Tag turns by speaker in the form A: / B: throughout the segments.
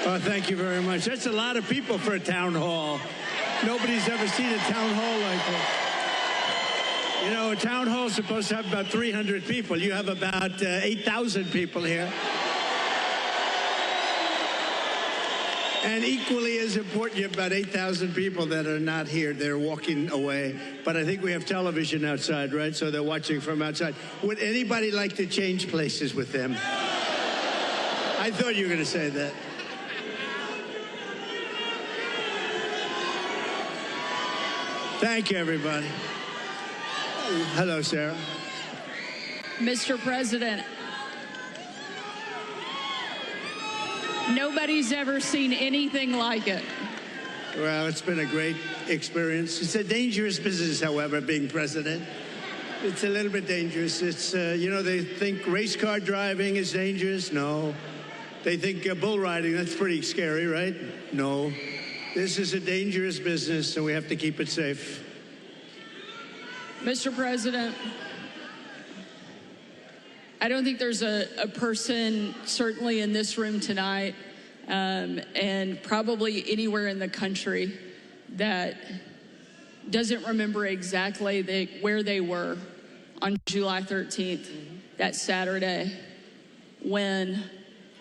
A: Oh, thank you very much. That's a lot of people for a town hall. Nobody's ever seen a town hall like this. You know, a town hall is supposed to have about 300 people. You have about 8,000 people here. And equally as important, you have about 8,000 people that are not here. They're walking away. But I think we have television outside, right? So they're watching from outside. Would anybody like to change places with them? I thought you were going to say that. Thank you, everybody. Hello, Sarah.
B: Mr. President, nobody's ever seen anything like it.
A: Well, it's been a great experience. It's a dangerous business, however, being president. It's a little bit dangerous. It's, you know, they think race car driving is dangerous. No. They think bull riding, that's pretty scary, right? No. This is a dangerous business, and we have to keep it safe.
B: Mr. President, I don't think there's a person, certainly in this room tonight, and probably anywhere in the country, that doesn't remember exactly where they were on July 13th, that Saturday, when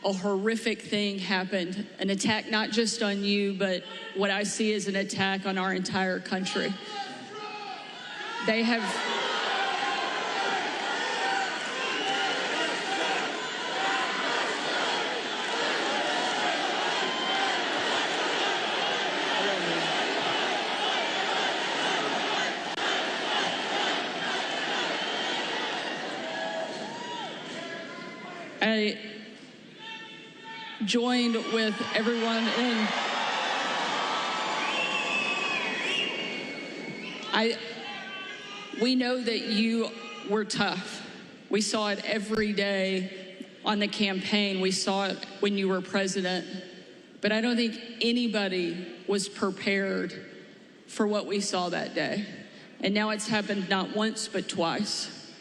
B: a horrific thing happened, an attack not just on you, but what I see as an attack on our entire country. They have... I joined with everyone in... We know that you were tough. We saw it every day on the campaign. We saw it when you were president. But I don't think anybody was prepared for what we saw that day. And now it's happened not once, but twice.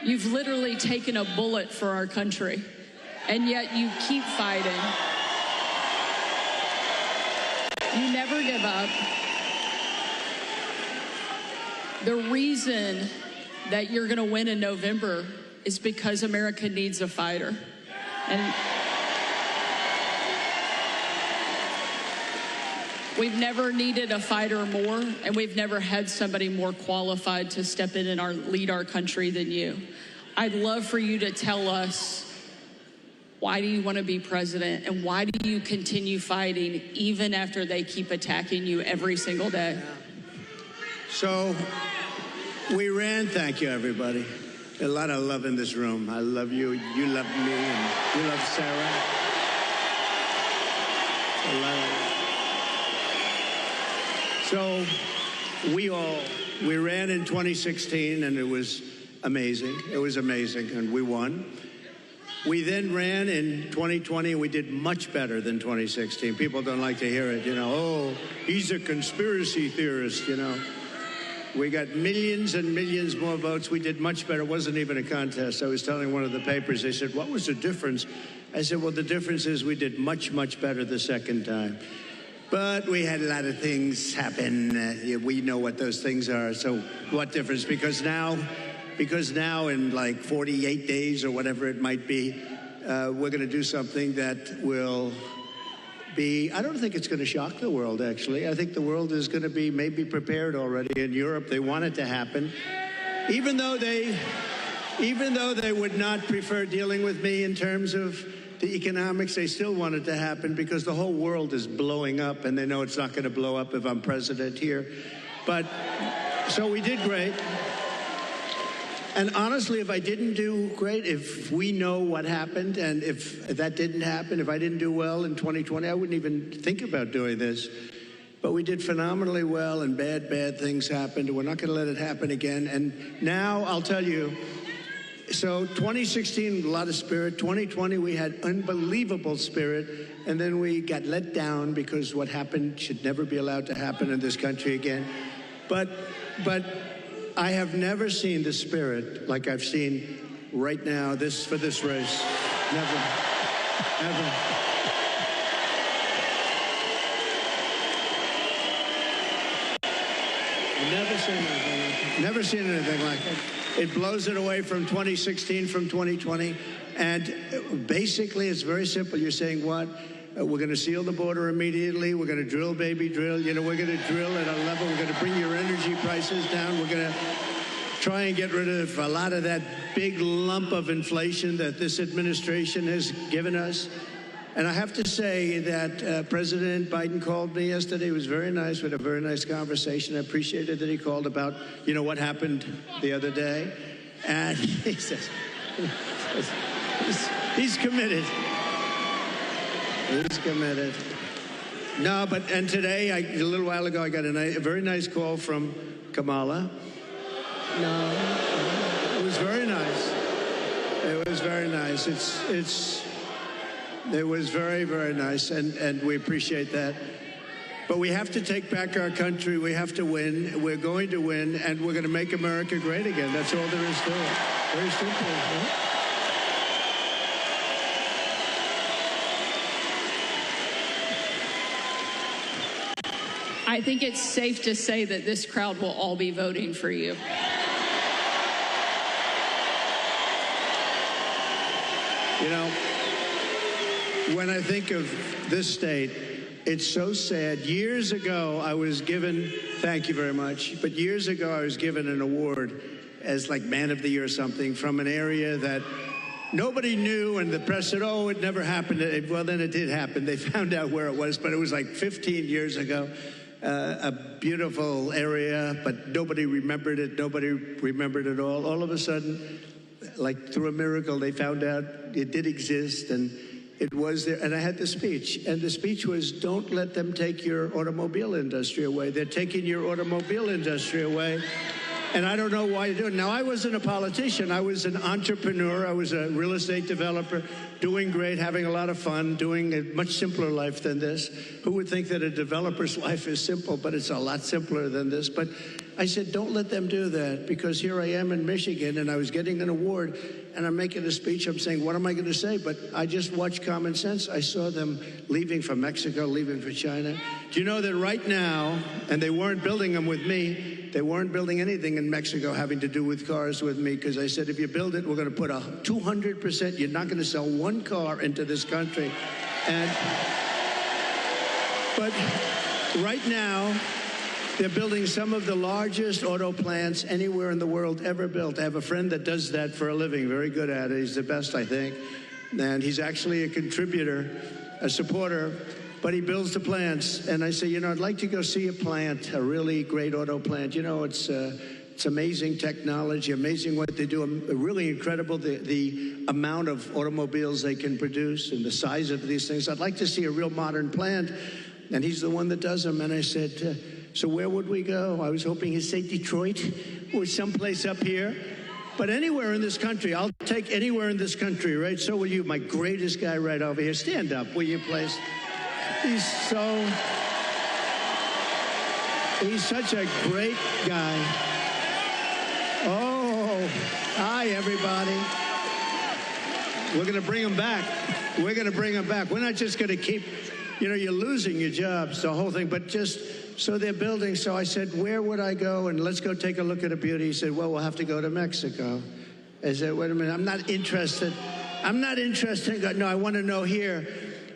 B: You've literally taken a bullet for our country, and yet you keep fighting. You never give up. The reason that you're going to win in November is because America needs a fighter. And we've never needed a fighter more, and we've never had somebody more qualified to step in and lead our country than you. I'd love for you to tell us, why do you want to be president, and why do you continue fighting even after they keep attacking you every single day?
A: So we ran. Thank you, everybody. A lot of love in this room. I love you. You love me, and you love Sarah. A lot of... So we ran in 2016, and it was amazing. It was amazing, and we won. We then ran in 2020, and we did much better than 2016. People don't like to hear it, you know. Oh, he's a conspiracy theorist, you know. We got millions and millions more votes. We did much better. It wasn't even a contest. I was telling one of the papers, they said, what was the difference? I said, well, the difference is we did much, much better the second time. But we had a lot of things happen. We know what those things are. So what difference? Because now in like 48 days or whatever it might be, we're going to do something that will be, I don't think it's going to shock the world, actually. I think the world is going to be maybe prepared already. In Europe, they want it to happen. Even though they would not prefer dealing with me in terms of the economics, they still want it to happen because the whole world is blowing up, and they know it's not going to blow up if I'm president here. But, so we did great. And honestly, if I didn't do great, if we know what happened, and if that didn't happen, if I didn't do well in 2020, I wouldn't even think about doing this. But we did phenomenally well, and bad things happened, and we're not going to let it happen again. And now, I'll tell you, so 2016, a lot of spirit. 2020, we had unbelievable spirit, and then we got let down because what happened should never be allowed to happen in this country again. But I have never seen the spirit like I've seen right now for this race. Never, ever. Never seen anything like it. Never seen anything like it. It blows it away from 2016, from 2020. And basically, it's very simple. You're saying what? We're going to seal the border immediately. We're going to drill, baby, drill. You know, we're going to drill at a level. We're going to bring your energy prices down. We're going to try and get rid of a lot of that big lump of inflation that this administration has given us. And I have to say that President Biden called me yesterday. It was very nice. We had a very nice conversation. I appreciated that he called about, you know, what happened the other day. And he says, he's committed. He's committed. No, but, and today, a little while ago, I got a very nice call from Kamala. No, it was very nice. It was very nice. It was very, very nice, and we appreciate that. But we have to take back our country. We have to win. We're going to win, and we're going to make America great again. That's all there is to it. Very simple. Right?
B: I think it's safe to say that this crowd will all be voting for you.
A: You know, when I think of this state, it's so sad. Years ago, I was given, thank you very much, but years ago, I was given an award as like Man of the Year or something from an area that nobody knew, and the press said, oh, it never happened. Well, then it did happen. They found out where it was, but it was like 15 years ago. A beautiful area, but nobody remembered it. Nobody remembered it all. All of a sudden, like through a miracle, they found out it did exist, and it was there. And I had the speech, and the speech was, don't let them take your automobile industry away. They're taking your automobile industry away. And I don't know why you do it. Now, I wasn't a politician. I was an entrepreneur. I was a real estate developer, doing great, having a lot of fun, doing a much simpler life than this. Who would think that a developer's life is simple, but it's a lot simpler than this. But I said, don't let them do that, because here I am in Michigan, and I was getting an award, and I'm making a speech. I'm saying, what am I going to say? But I just watched Common Sense. I saw them leaving for Mexico, leaving for China. Do you know that right now, and they weren't building them with me, they weren't building anything in Mexico having to do with cars with me, because I said, if you build it, we're going to put 200%. You're not going to sell one car into this country. But right now, they're building some of the largest auto plants anywhere in the world ever built. I have a friend that does that for a living, very good at it. He's the best, I think. And he's actually a contributor, a supporter, but he builds the plants. And I say, you know, I'd like to go see a plant, a really great auto plant. You know, it's amazing technology, amazing what they do, really incredible, the amount of automobiles they can produce and the size of these things. I'd like to see a real modern plant. And he's the one that does them. And I said, so where would we go? I was hoping he'd say Detroit or someplace up here. But anywhere in this country, I'll take anywhere in this country, right? So will you, my greatest guy right over here. Stand up, will you, please? He's such a great guy. Oh, hi, everybody. We're going to bring him back. We're going to bring him back. We're not just going to keep, you know, you're losing your jobs, the whole thing, but just, so they're building. So I said, where would I go? And let's go take a look at a beauty. He said, well, we'll have to go to Mexico. I said, wait a minute, I'm not interested. No, I want to know here.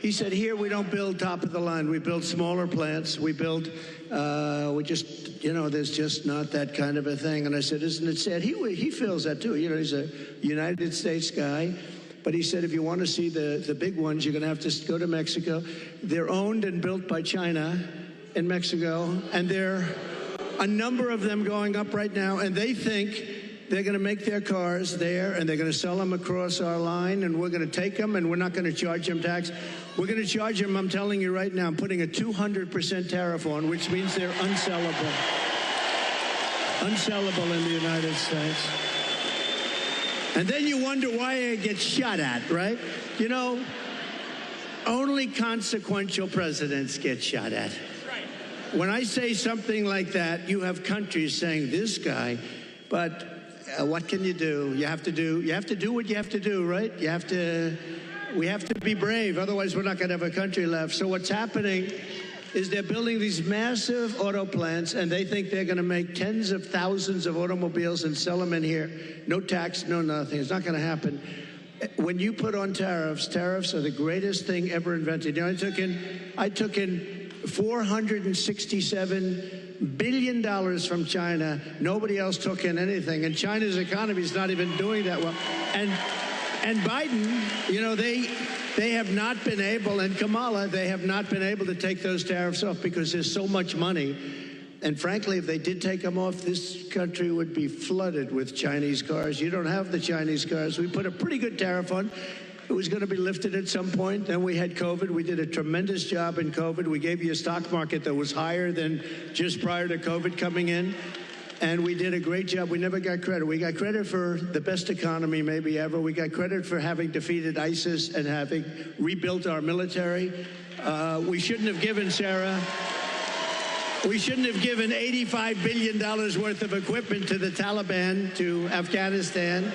A: He said, here we don't build top of the line. We build smaller plants. We build, we just, you know, there's just not that kind of a thing. And I said, isn't it sad? He feels that too. You know, he's a United States guy. But he said, if you want to see the big ones, you're going to have to go to Mexico. They're owned and built by China in Mexico. And there are a number of them going up right now. And they think they're going to make their cars there, and they're going to sell them across our line, and we're going to take them, and we're not going to charge them tax. We're going to charge them, I'm telling you right now, I'm putting a 200% tariff on, which means they're unsellable. Unsellable in the United States. And then you wonder why it gets shot at, right? You know, only consequential presidents get shot at. When I say something like that, you have countries saying, this guy, but what can you do? You have to do what you have to do, right? We have to be brave. Otherwise, we're not going to have a country left. So what's happening is they're building these massive auto plants, and they think they're going to make tens of thousands of automobiles and sell them in here. No tax, no nothing. It's not going to happen. When you put on tariffs, tariffs are the greatest thing ever invented. You know, I took in $467 billion from China. Nobody else took in anything, and China's economy is not even doing that well. And Biden, you know, they have not been able, and Kamala, they have not been able to take those tariffs off because there's so much money. And frankly, if they did take them off, this country would be flooded with Chinese cars. You don't have the Chinese cars. We put a pretty good tariff on. It was going to be lifted at some point. Then we had COVID. We did a tremendous job in COVID. We gave you a stock market that was higher than just prior to COVID coming in. And we did a great job. We never got credit. We got credit for the best economy maybe ever. We got credit for having defeated ISIS and having rebuilt our military. We shouldn't have given, Sarah, we shouldn't have given $85 billion worth of equipment to the Taliban, to Afghanistan.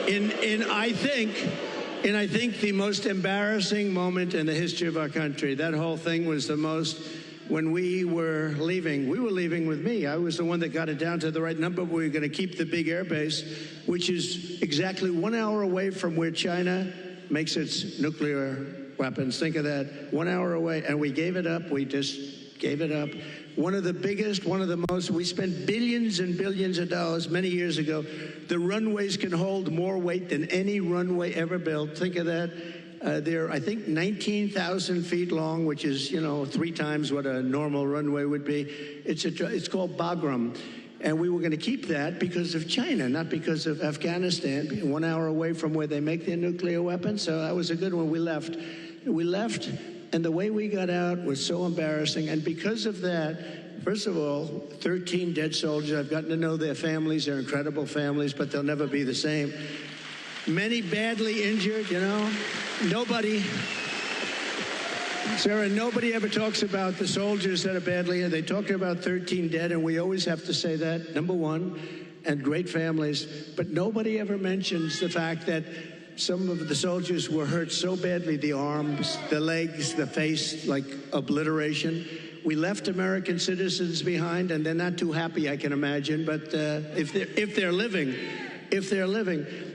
A: I think the most embarrassing moment in the history of our country. That whole thing was the most. When we were leaving with me. I was the one that got it down to the right number. We were going to keep the big air base, which is exactly 1 hour away from where China makes its nuclear weapons. Think of that, 1 hour away. And we gave it up. We just gave it up. One of the biggest, one of the most, we spent billions and billions of dollars many years ago. The runways can hold more weight than any runway ever built. Think of that. They're, I think, 19,000 feet long, which is, 3 times what a normal runway would be. It's called Bagram. And we were going to keep that because of China, not because of Afghanistan, 1 hour away from where they make their nuclear weapons. So that was a good one. We left, and the way we got out was so embarrassing. And because of that, first of all, 13 dead soldiers. I've gotten to know their families. They're incredible families, but they'll never be the same. Many badly injured, Sarah, nobody ever talks about the soldiers that are badly injured. They talk about 13 dead, and we always have to say that, number one, and great families. But nobody ever mentions the fact that some of the soldiers were hurt so badly, the arms, the legs, the face, like obliteration. We left American citizens behind, and they're not too happy, I can imagine, but if they're living.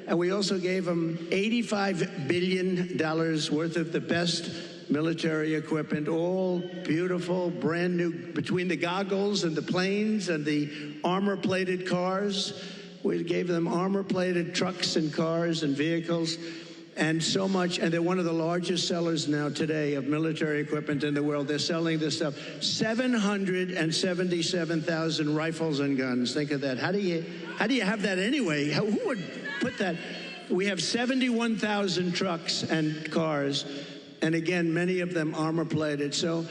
A: And we also gave them $85 billion worth of the best military equipment, all beautiful, brand new, between the goggles and the planes and the armor-plated cars. We gave them armor-plated trucks and cars and vehicles and so much. And they're one of the largest sellers now today of military equipment in the world. They're selling this stuff. 777,000 rifles and guns. Think of that. How do you have that anyway? Who would put that? We have 71,000 trucks and cars. And again, many of them armor-plated. So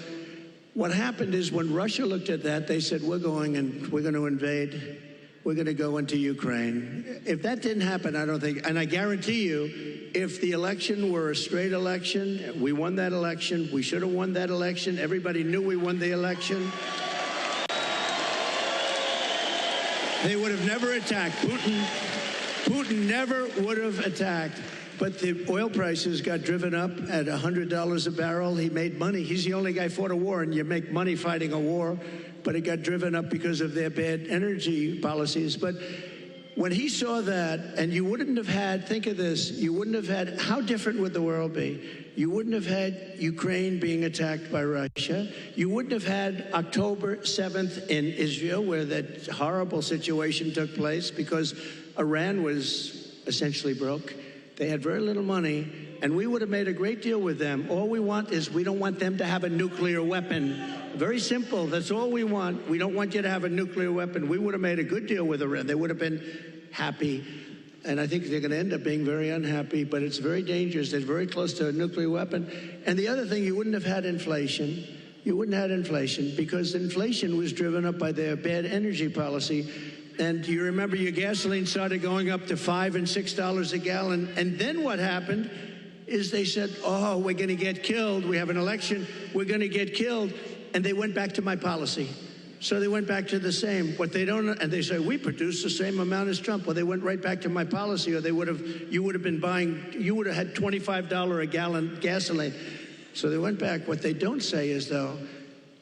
A: what happened is when Russia looked at that, they said, we're going to invade. We're going to go into Ukraine. If that didn't happen, I don't think, and I guarantee you, if the election were a straight election, we won that election, we should have won that election, everybody knew we won the election, they would have never attacked. Putin never would have attacked. But the oil prices got driven up at $100 a barrel. He made money. He's the only guy who fought a war, and you make money fighting a war. But it got driven up because of their bad energy policies. But when he saw that, and you wouldn't have had, think of this, you wouldn't have had, how different would the world be? You wouldn't have had Ukraine being attacked by Russia. You wouldn't have had October 7th in Israel, where that horrible situation took place because Iran was essentially broke. They had very little money, and we would have made a great deal with them. All we want is we don't want them to have a nuclear weapon. Very simple. That's all we want. We don't want you to have a nuclear weapon. We would have made a good deal with Iran. They would have been happy. And I think they're going to end up being very unhappy, but it's very dangerous. They're very close to a nuclear weapon. And the other thing, you wouldn't have had inflation. You wouldn't have had inflation because inflation was driven up by their bad energy policy. And you remember your gasoline started going up to $5 and $6 a gallon. And then what happened is they said, oh, we're going to get killed. We have an election. We're going to get killed. And they went back to my policy. So they went back to the same. What they don't, and they say, we produce the same amount as Trump. Well, they went right back to my policy, or you would have had $25 a gallon gasoline. So they went back. What they don't say is, though,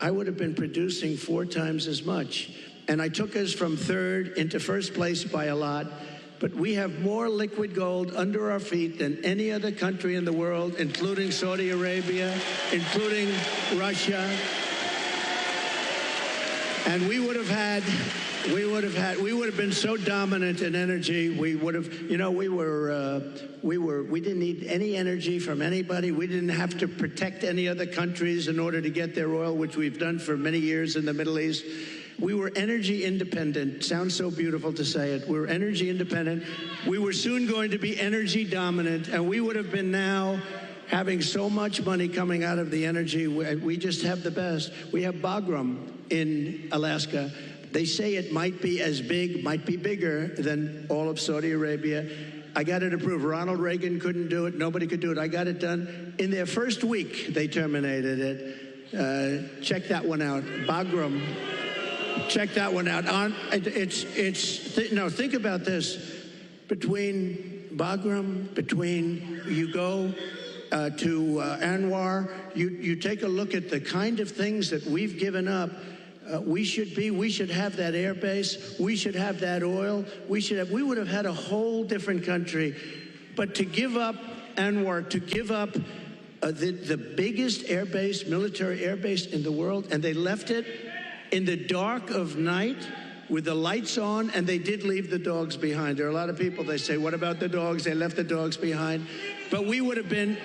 A: I would have been producing 4 times as much. And I took us from 3rd into 1st place by a lot. But we have more liquid gold under our feet than any other country in the world, including Saudi Arabia, including Russia. And we would have been so dominant in energy. We would have, you know, we didn't need any energy from anybody. We didn't have to protect any other countries in order to get their oil, which we've done for many years in the Middle East. We were energy independent. Sounds so beautiful to say it. We're energy independent. We were soon going to be energy dominant, and we would have been now having so much money coming out of the energy. We just have the best. We have Bagram in Alaska. They say it might be as big, might be bigger than all of Saudi Arabia. I got it approved. Ronald Reagan couldn't do it. Nobody could do it. I got it done. In their first week, they terminated it. Check that one out. Bagram. Check that one out. Think about this. Between Bagram, between you go to Anwar, you take a look at the kind of things that we've given up. We should have that air base. We should have that oil. We would have had a whole different country. But to give up Anwar, to give up the biggest air base, military air base in the world, and they left it in the dark of night with the lights on, and they did leave the dogs behind. There are a lot of people, they say, what about the dogs? They left the dogs behind. But we would have been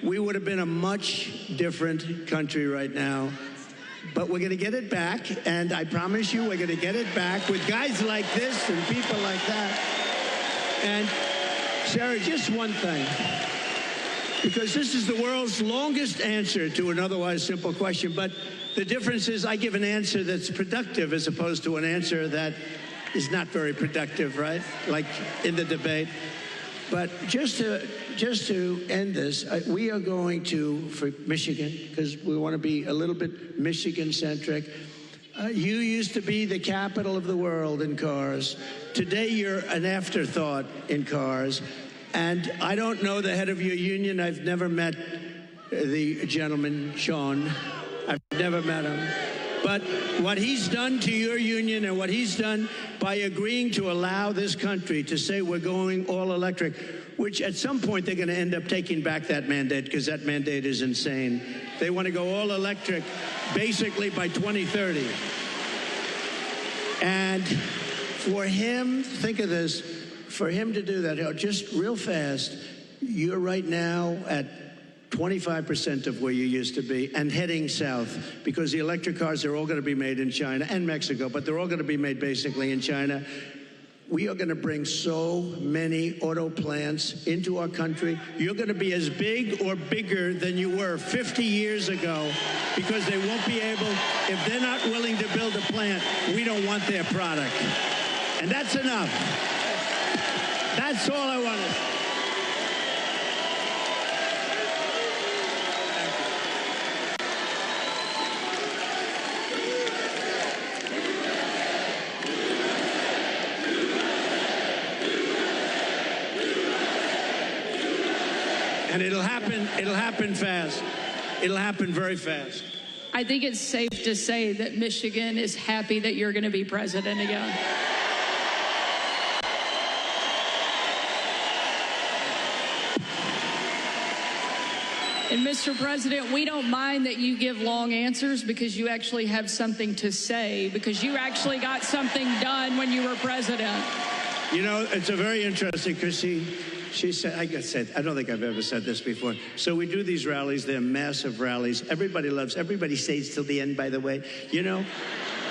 A: a much different country right now. But we're going to get it back, and I promise you we're going to get it back with guys like this and people like that. And Sarah, just one thing, because this is the world's longest answer to an otherwise simple question, but the difference is I give an answer that's productive as opposed to an answer that is not very productive, right? Like in the debate. But just to end this, we are going to, for Michigan, because we want to be a little bit Michigan-centric. You used to be the capital of the world in cars. Today, you're an afterthought in cars. And I don't know the head of your union. I've never met the gentleman, Sean. I've never met him. But what he's done to your union and what he's done by agreeing to allow this country to say we're going all electric, which at some point they're going to end up taking back that mandate because that mandate is insane. They want to go all electric basically by 2030. And for him, think of this, for him to do that, just real fast, you're right now at 25% of where you used to be and heading south because the electric cars are all going to be made in China and Mexico, but they're all going to be made basically in China. We are going to bring so many auto plants into our country. You're going to be as big or bigger than you were 50 years ago because they won't be able, if they're not willing to build a plant, we don't want their product. And that's enough. That's all I wanted. And it'll happen fast. It'll happen very fast.
B: I think it's safe to say that Michigan is happy that you're going to be president again. And Mr. President, we don't mind that you give long answers because you actually have something to say, because you actually got something done when you were president.
A: You know, it's a very interesting, because she said, I don't think I've ever said this before. So we do these rallies. They're massive rallies. Everybody stays till the end, by the way. You know,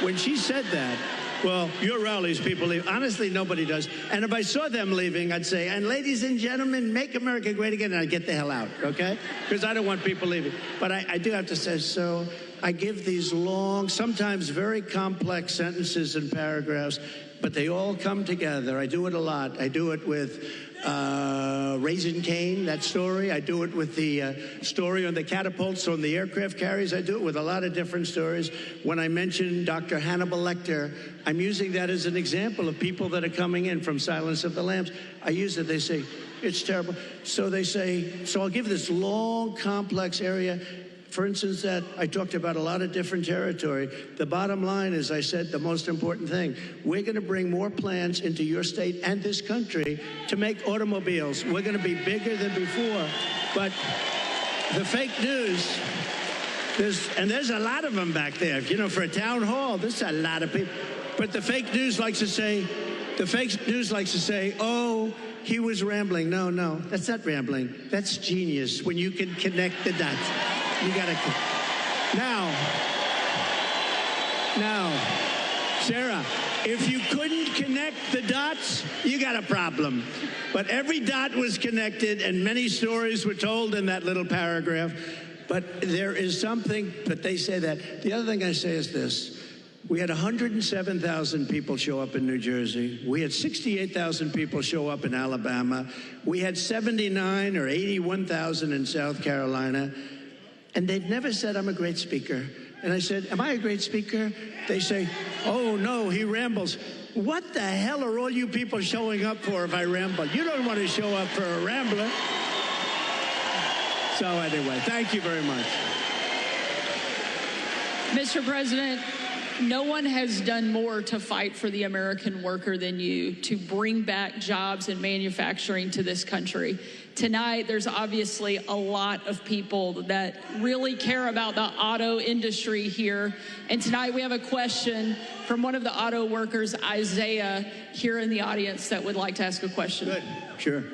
A: when she said that, well, your rallies, people leave. Honestly, nobody does. And if I saw them leaving, I'd say, and ladies and gentlemen, make America great again, and I'd get the hell out, okay? Because I don't want people leaving. But I do have to say, so I give these long, sometimes very complex sentences and paragraphs. but they all come together. I do it a lot. I do it with Raising Cane, that story. I do it with the story on the catapults on the aircraft carriers. I do it with a lot of different stories. When I mention Dr. Hannibal Lecter, I'm using that as an example of people that are coming in from Silence of the Lambs. I use it. They say, it's terrible. So they say, so I'll give this long, complex area. For instance, that I talked about a lot of different territory. The bottom line is, I said, the most important thing. We're going to bring more plants into your state and this country to make automobiles. We're going to be bigger than before. But the fake news, there's a lot of them back there. You know, for a town hall, there's a lot of people. But the fake news likes to say, oh, he was rambling. No, that's not rambling. That's genius when you can connect the dots. You gotta. Now, Sarah, if you couldn't connect the dots, you got a problem. But every dot was connected, and many stories were told in that little paragraph. But there is something, but they say that. The other thing I say is this. We had 107,000 people show up in New Jersey. We had 68,000 people show up in Alabama. We had 79 or 81,000 in South Carolina. And they've never said, I'm a great speaker. And I said, am I a great speaker? They say, oh, no, he rambles. What the hell are all you people showing up for if I ramble? You don't want to show up for a rambler. So anyway, thank you very much.
B: Mr. President, no one has done more to fight for the American worker than you, to bring back jobs and manufacturing to this country. Tonight, there's obviously a lot of people that really care about the auto industry here. And tonight we have a question from one of the auto workers, Isaiah, here in the audience that would like to ask a question.
A: Good, sure.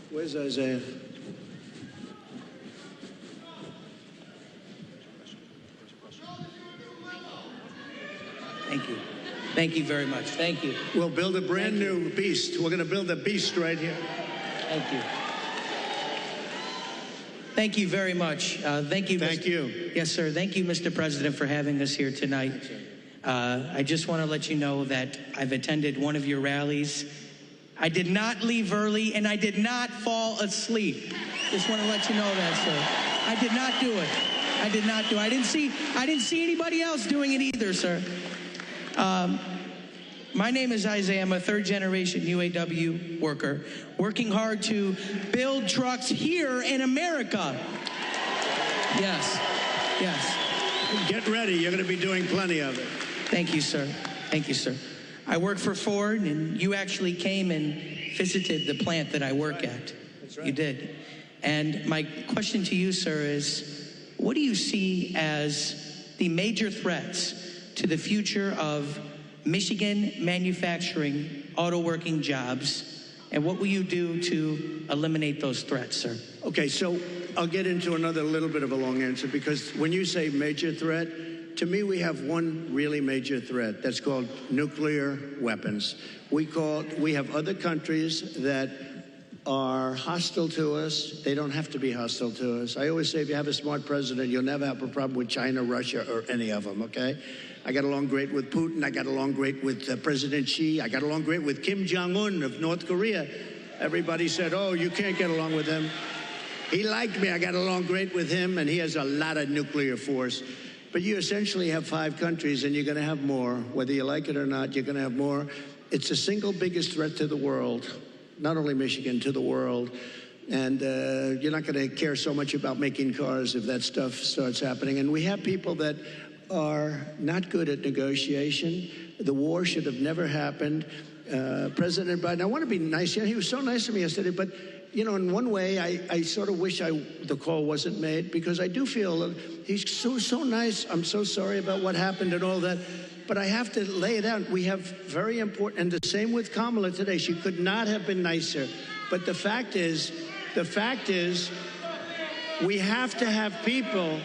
A: Where's Isaiah?
C: Thank you. Thank you very much. Thank you.
A: We'll build a brand new beast. We're going to build a beast right here.
C: Thank you. Thank you very much. Thank you.
A: Thank you.
C: Yes, sir. Thank you, Mr. President, for having us here tonight. I just want to let you know that I've attended one of your rallies. I did not leave early, and I did not fall asleep. Just want to let you know that, sir. I did not do it. I did not do it. I didn't see anybody else doing it either, sir. My name is Isaiah. I'm a third-generation UAW worker, working hard to build trucks here in America. Yes, yes.
A: Get ready. You're going to be doing plenty of it.
C: Thank you, sir. Thank you, sir. I work for Ford, and you actually came and visited the plant that I work at.
A: That's right.
C: You did. And my question to you, sir, is what do you see as the major threats to the future of Michigan manufacturing auto working jobs, and what will you do to eliminate those threats, sir?
A: Okay, so I'll get into another little bit of a long answer, because when you say major threat, to me we have one really major threat that's called nuclear weapons. We have other countries that are hostile to us. They don't have to be hostile to us. I always say if you have a smart president, you'll never have a problem with China, Russia, or any of them, okay? I got along great with Putin. I got along great with President Xi. I got along great with Kim Jong-un of North Korea. Everybody said, oh, you can't get along with him. He liked me. I got along great with him, and he has a lot of nuclear force. But you essentially have 5 countries, and you're going to have more. Whether you like it or not, you're going to have more. It's the single biggest threat to the world, not only Michigan, to the world. And you're not going to care so much about making cars if that stuff starts happening. And we have people that are not good at negotiation. The war should have never happened. President Biden, I want to be nice. You know, he was so nice to me yesterday, but, you know, in one way, I sort of wish the call wasn't made, because I do feel he's so nice. I'm so sorry about what happened and all that. But I have to lay it out. We have very important, and the same with Kamala today. She could not have been nicer. But the fact is, we have to have people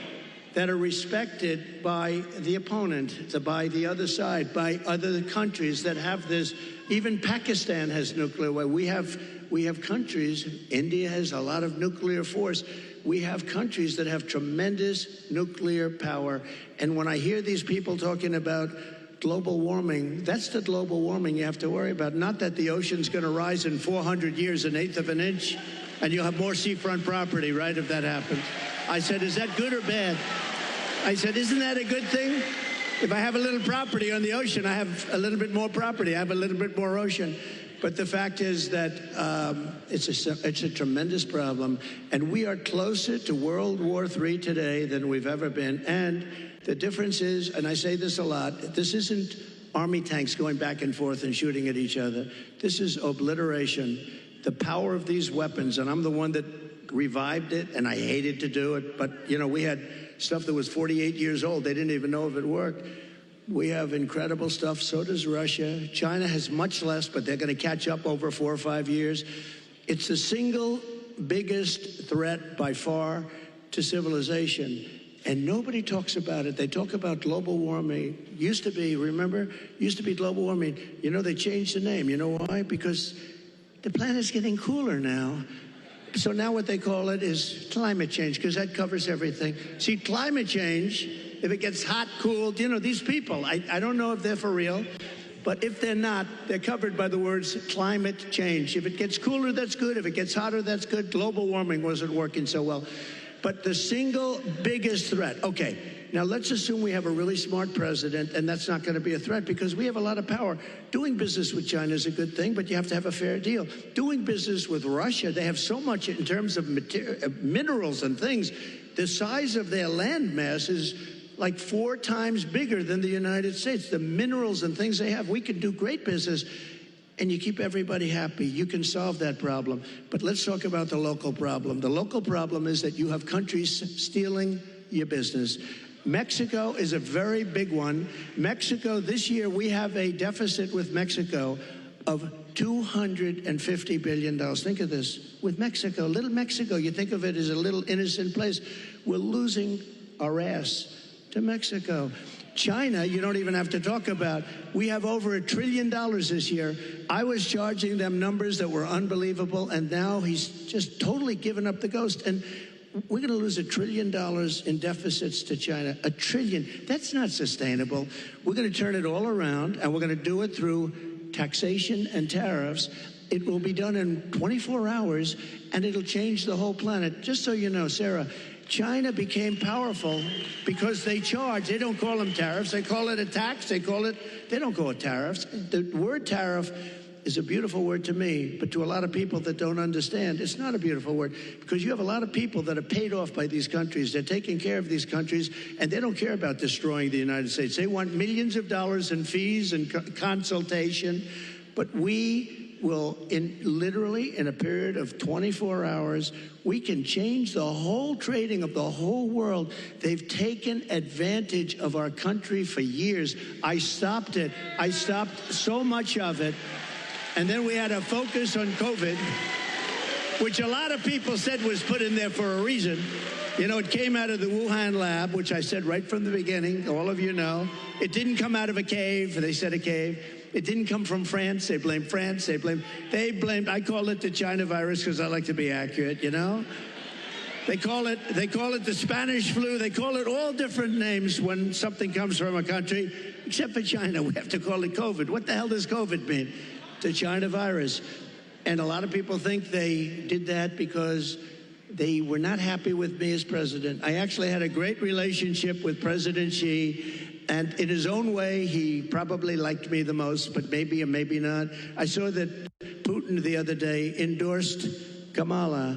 A: that are respected by the opponent, by the other side, by other countries that have this. Even Pakistan has nuclear weapons. We have countries, India has a lot of nuclear force. We have countries that have tremendous nuclear power. And when I hear these people talking about global warming, that's the global warming you have to worry about. Not that the ocean's going to rise in 400 years an eighth of an inch, and you'll have more seafront property, right, if that happens. I said, is that good or bad? I said, isn't that a good thing? If I have a little property on the ocean, I have a little bit more property. I have a little bit more ocean. But the fact is that it's a tremendous problem, and we are closer to World War III today than we've ever been. And the difference is, and I say this a lot, this isn't army tanks going back and forth and shooting at each other. This is obliteration. The power of these weapons, and I'm the one that revived it, and I hated to do it, but, you know, we had stuff that was 48 years old. They didn't even know if it worked. We have incredible stuff. So does Russia. China has much less, but they're going to catch up over 4 or 5 years. It's the single biggest threat by far to civilization. And nobody talks about it. They talk about global warming. Used to be, remember? Used to be global warming. You know, they changed the name. You know why? Because the planet's getting cooler now. So now what they call it is climate change, because that covers everything. See, climate change, if it gets hot, cooled, you know, these people, I don't know if they're for real, but if they're not, they're covered by the words climate change. If it gets cooler, that's good. If it gets hotter, that's good. Global warming wasn't working so well. But the single biggest threat, okay, now let's assume we have a really smart president, and that's not going to be a threat because we have a lot of power. Doing business with China is a good thing, but you have to have a fair deal. Doing business with Russia, they have so much in terms of minerals and things. The size of their land mass is like 4 times bigger than the United States. The minerals and things they have, we can do great business. And you keep everybody happy. You can solve that problem. But let's talk about the local problem. The local problem is that you have countries stealing your business. Mexico is a very big one. Mexico, this year, we have a deficit with Mexico of $250 billion. Think of this. With Mexico, little Mexico, you think of it as a little innocent place. We're losing our ass to Mexico. China, you don't even have to talk about. We have over $1 trillion this year. I was charging them numbers that were unbelievable, and now he's just totally given up the ghost. And we're going to lose $1 trillion in deficits to China. $1 trillion. That's not sustainable. We're going to turn it all around, and we're going to do it through taxation and tariffs. It will be done in 24 hours, and it'll change the whole planet. Just so you know, Sarah, China became powerful because they charge. They don't call them tariffs. They call it a tax. They don't call it tariffs. The word tariff is a beautiful word to me, but to a lot of people that don't understand, it's not a beautiful word because you have a lot of people that are paid off by these countries. They're taking care of these countries, and they don't care about destroying the United States. They want millions of dollars in fees and consultation, but we will, literally in a period of 24 hours, we can change the whole trading of the whole world. They've taken advantage of our country for years. I stopped it. I stopped so much of it. And then we had a focus on COVID, which a lot of people said was put in there for a reason. You know, it came out of the Wuhan lab, which I said right from the beginning, all of you know. It didn't come out of a cave. They said a cave. It didn't come from France. They blamed France. They blamed, I call it the China virus because I like to be accurate, you know? They call it the Spanish flu. They call it all different names when something comes from a country, except for China. We have to call it COVID. What the hell does COVID mean? The China virus. And a lot of people think they did that because they were not happy with me as president. I actually had a great relationship with President Xi. And in his own way, he probably liked me the most, but maybe or maybe not. I saw that Putin the other day endorsed Kamala.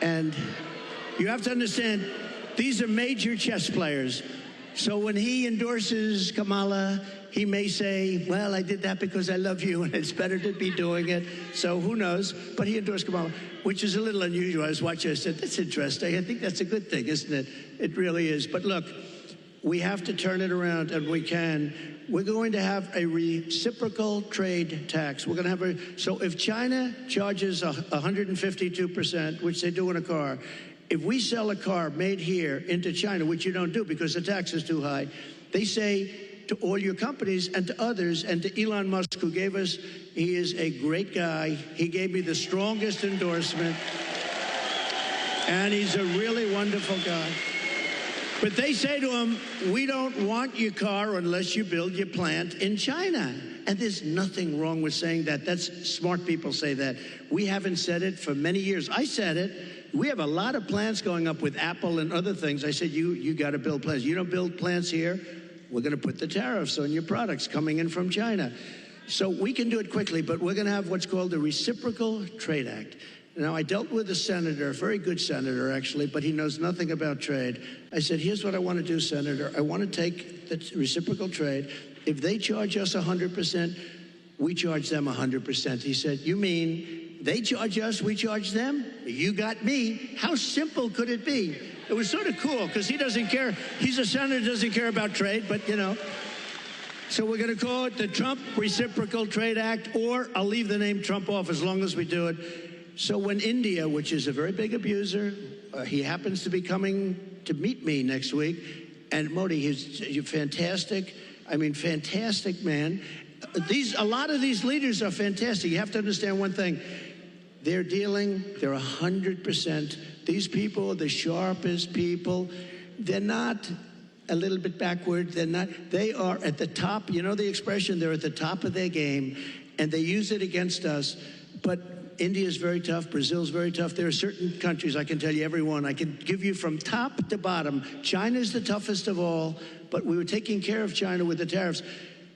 A: And you have to understand, these are major chess players. So when he endorses Kamala, he may say, well, I did that because I love you, and it's better to be doing it. So who knows? But he endorsed Kamala, which is a little unusual. I was watching, I said, that's interesting. I think that's a good thing, isn't it? It really is. But look, we have to turn it around, and we can. We're going to have a reciprocal trade tax. We're going to have so if China charges 152%, which they do in a car, if we sell a car made here into China, which you don't do because the tax is too high, they say to all your companies and to others and to Elon Musk, who gave us, he is a great guy. He gave me the strongest endorsement, and he's a really wonderful guy. But they say to him, we don't want your car unless you build your plant in China. And there's nothing wrong with saying that. That's smart people say that. We haven't said it for many years. I said it. We have a lot of plants going up with Apple and other things. I said, you got to build plants. You don't build plants here, we're going to put the tariffs on your products coming in from China. So we can do it quickly, but we're going to have what's called the Reciprocal Trade Act. Now, I dealt with a senator, a very good senator, actually, but he knows nothing about trade. I said, here's what I want to do, Senator. I want to take the reciprocal trade. If they charge us 100%, we charge them 100%. He said, you mean they charge us, we charge them? You got me. How simple could it be? It was sort of cool, because he doesn't care. He's a senator, doesn't care about trade, but, you know. So we're going to call it the Trump Reciprocal Trade Act, or I'll leave the name Trump off as long as we do it. So when India, which is a very big abuser, he happens to be coming to meet me next week, and Modi, he's fantastic. I mean, fantastic man. A lot of these leaders are fantastic. You have to understand one thing. They're 100%. These people are the sharpest people. They're not a little bit backward. They are at the top. You know the expression, they're at the top of their game, and they use it against us. But India is very tough. Brazil is very tough. There are certain countries, I can tell you every one. I can give you from top to bottom. China is the toughest of all, but we were taking care of China with the tariffs.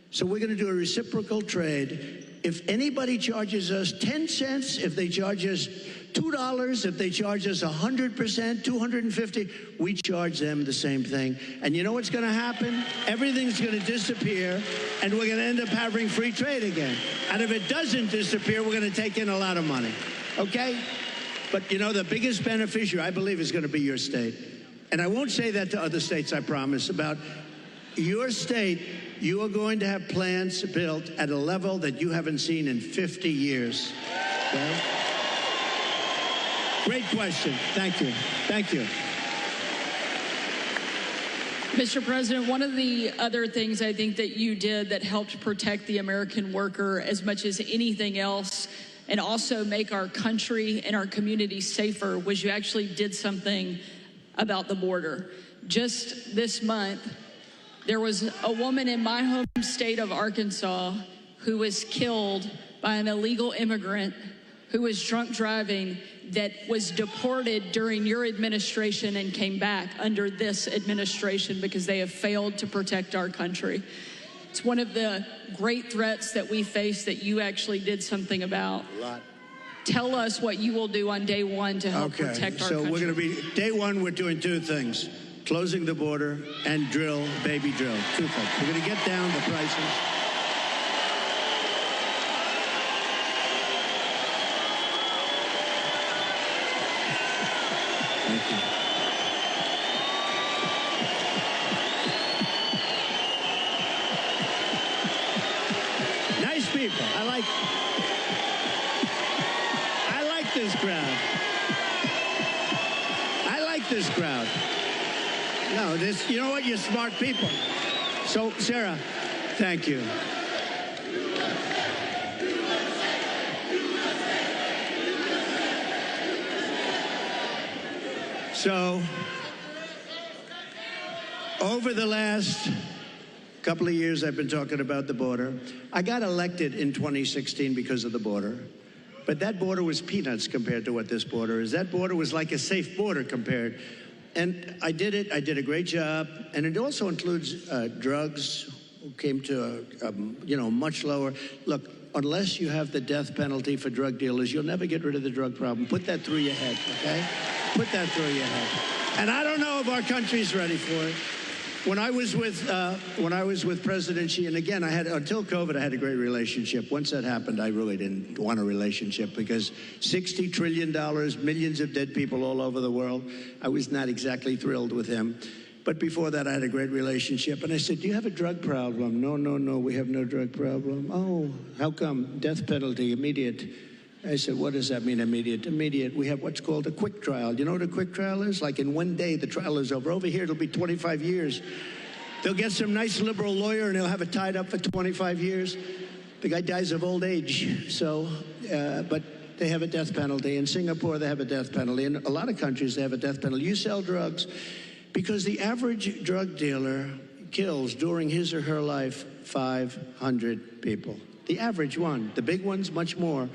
A: So we're going to do a reciprocal trade. If anybody charges us 10 cents, if they charge us $2, if they charge us 100%, 250, we charge them the same thing. And you know what's going to happen? Everything's going to disappear, and we're going to end up having free trade again. And if it doesn't disappear, we're going to take in a lot of money. Okay? But you know, the biggest beneficiary, I believe, is going to be your state. And I won't say that to other states, I promise. About your state, you are going to have plants built at a level that you haven't seen in 50 years. Okay? Great question. Thank you. Thank you.
B: Mr. President, one of the other things I think that you did that helped protect the American worker as much as anything else, and also make our country and our community safer, was you actually did something about the border. Just this month, there was a woman in my home state of Arkansas who was killed by an illegal immigrant who was drunk driving, that was deported during your administration and came back under this administration because they have failed to protect our country. It's one of the great threats that we face that you actually did something about.
A: A lot.
B: Tell us what you will do on day one to help protect our country.
A: So we're going to be, day one, we're doing two things. Closing the border and baby drill. Two things. We're going to get down the prices. Thank you. Nice people. I like this crowd. I like this crowd. No, you know what? You're smart people. So, Sarah, thank you. So, over the last couple of years, I've been talking about the border. I got elected in 2016 because of the border. But that border was peanuts compared to what this border is. That border was like a safe border compared. And I did it. I did a great job. And it also includes drugs, came to much lower. Look, unless you have the death penalty for drug dealers, you'll never get rid of the drug problem. Put that through your head, okay? Put that through your head. And I don't know if our country's ready for it. When I was with President Xi, and again, until COVID, I had a great relationship. Once that happened, I really didn't want a relationship because $60 trillion, millions of dead people all over the world. I was not exactly thrilled with him. But before that, I had a great relationship. And I said, do you have a drug problem? No, we have no drug problem. Oh, how come? Death penalty, immediate. I said, what does that mean, immediate? Immediate, we have what's called a quick trial. You know what a quick trial is? Like in one day, the trial is over. Over here, it'll be 25 years. They'll get some nice liberal lawyer, and they'll have it tied up for 25 years. The guy dies of old age. So, but they have a death penalty. In Singapore, they have a death penalty. In a lot of countries, they have a death penalty. You sell drugs, Because the average drug dealer kills during his or her life 500 people. The average one. The big ones, much more.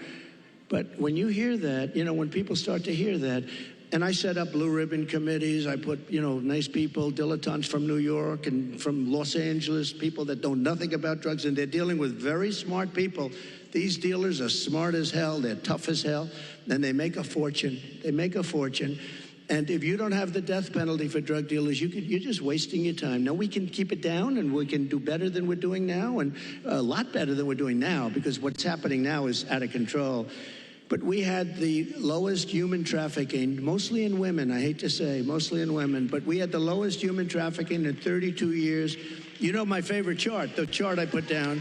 A: But when you hear that, when people start to hear that, and I set up blue ribbon committees, I put, nice people, dilettantes from New York and from Los Angeles, people that know nothing about drugs, and they're dealing with very smart people. These dealers are smart as hell, they're tough as hell, and they make a fortune. They make a fortune. And if you don't have the death penalty for drug dealers, you're just wasting your time. Now, we can keep it down, and we can do better than we're doing now, and a lot better than we're doing now, because what's happening now is out of control. But we had the lowest human trafficking, mostly in women, I hate to say, mostly in women, but we had the lowest human trafficking in 32 years. You know my favorite chart, the chart I put down,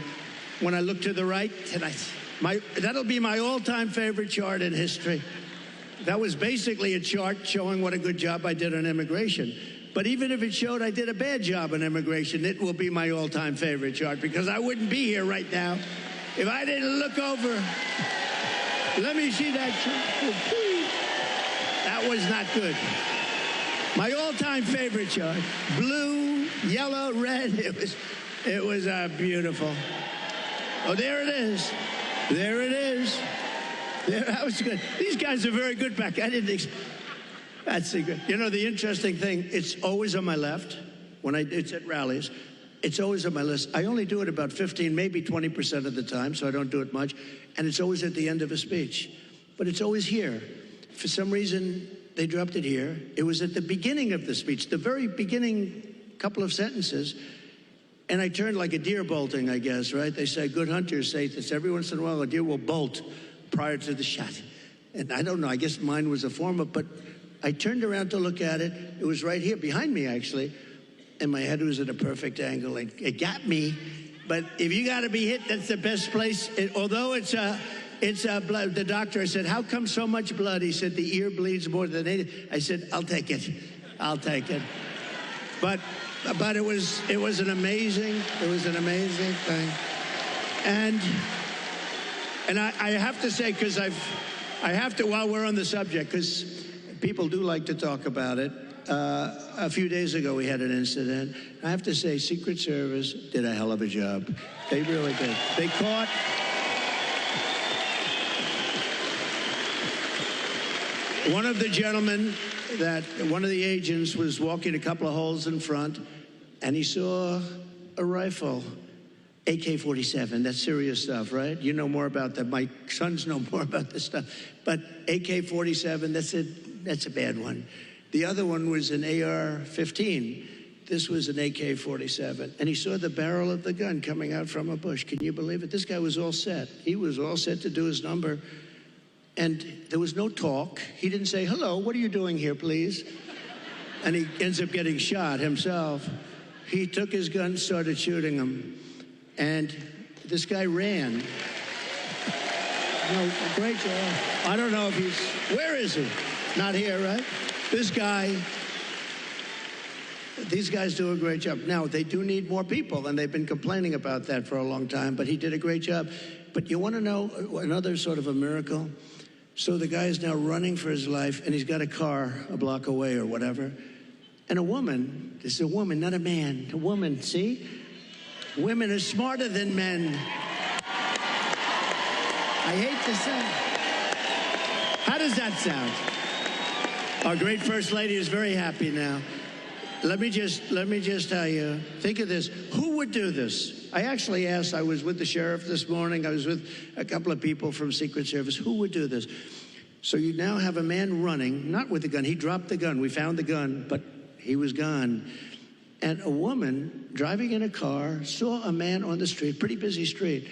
A: when I look to the right, that'll be my all-time favorite chart in history. That was basically a chart showing what a good job I did on immigration. But even if it showed I did a bad job on immigration, it will be my all-time favorite chart, because I wouldn't be here right now if I didn't look over. Let me see that chart. That was not good. My all-time favorite chart. Blue, yellow, red. It was beautiful. Oh, there it is. There it is. There, that was good. These guys are very good back. That's the good. The interesting thing, it's always on my left when it's at rallies. It's always on my list. I only do it about 15, maybe 20% of the time, so I don't do it much. And it's always at the end of a speech. But it's always here. For some reason, they dropped it here. It was at the beginning of the speech, the very beginning couple of sentences. And I turned like a deer bolting, I guess, right? They say good hunters say this every once in a while, a deer will bolt prior to the shot. And I don't know, I guess mine was a form of, but I turned around to look at it. It was right here, behind me, actually. And my head was at a perfect angle. It got me. But if you got to be hit, that's the best place. Although it's blood. The doctor, I said, how come so much blood? He said, the ear bleeds more than it. I said, I'll take it. I'll take it. But it was an amazing thing. And I have to say, because I have to, while we're on the subject, because people do like to talk about it. A few days ago, we had an incident. I have to say, Secret Service did a hell of a job. They really did. They caught one of the gentlemen one of the agents was walking a couple of holes in front, and he saw a rifle, AK-47. That's serious stuff, right? You know more about that. My sons know more about this stuff. But AK-47, that's a bad one. The other one was an AR-15. This was an AK-47. And he saw the barrel of the gun coming out from a bush. Can you believe it? This guy was all set. He was all set to do his number. And there was no talk. He didn't say, hello, what are you doing here, please? And he ends up getting shot himself. He took his gun, started shooting him. And this guy ran. Great job. I don't know if where is he? Not here, right? These guys do a great job. Now, they do need more people, and they've been complaining about that for a long time, but he did a great job. But you want to know another sort of a miracle? So the guy is now running for his life, and he's got a car a block away or whatever. And a woman, this is a woman, not a man, a woman, see? Women are smarter than men. I hate to say. How does that sound? Our great First Lady is very happy now. Let me just tell you, think of this. Who would do this? I actually asked, I was with the sheriff this morning, I was with a couple of people from Secret Service, who would do this? So you now have a man running, not with the gun, he dropped the gun, we found the gun, but he was gone. And a woman driving in a car saw a man on the street, pretty busy street,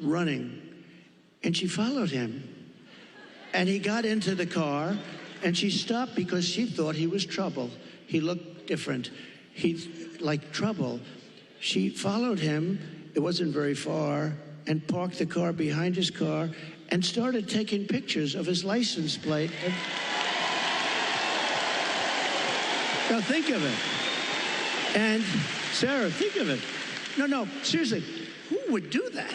A: running, and she followed him. And he got into the car, and she stopped because she thought he was trouble. He looked different. He's like trouble. She followed him, it wasn't very far, and parked the car behind his car and started taking pictures of his license plate. Now think of it. And Sarah, think of it. No, seriously, who would do that?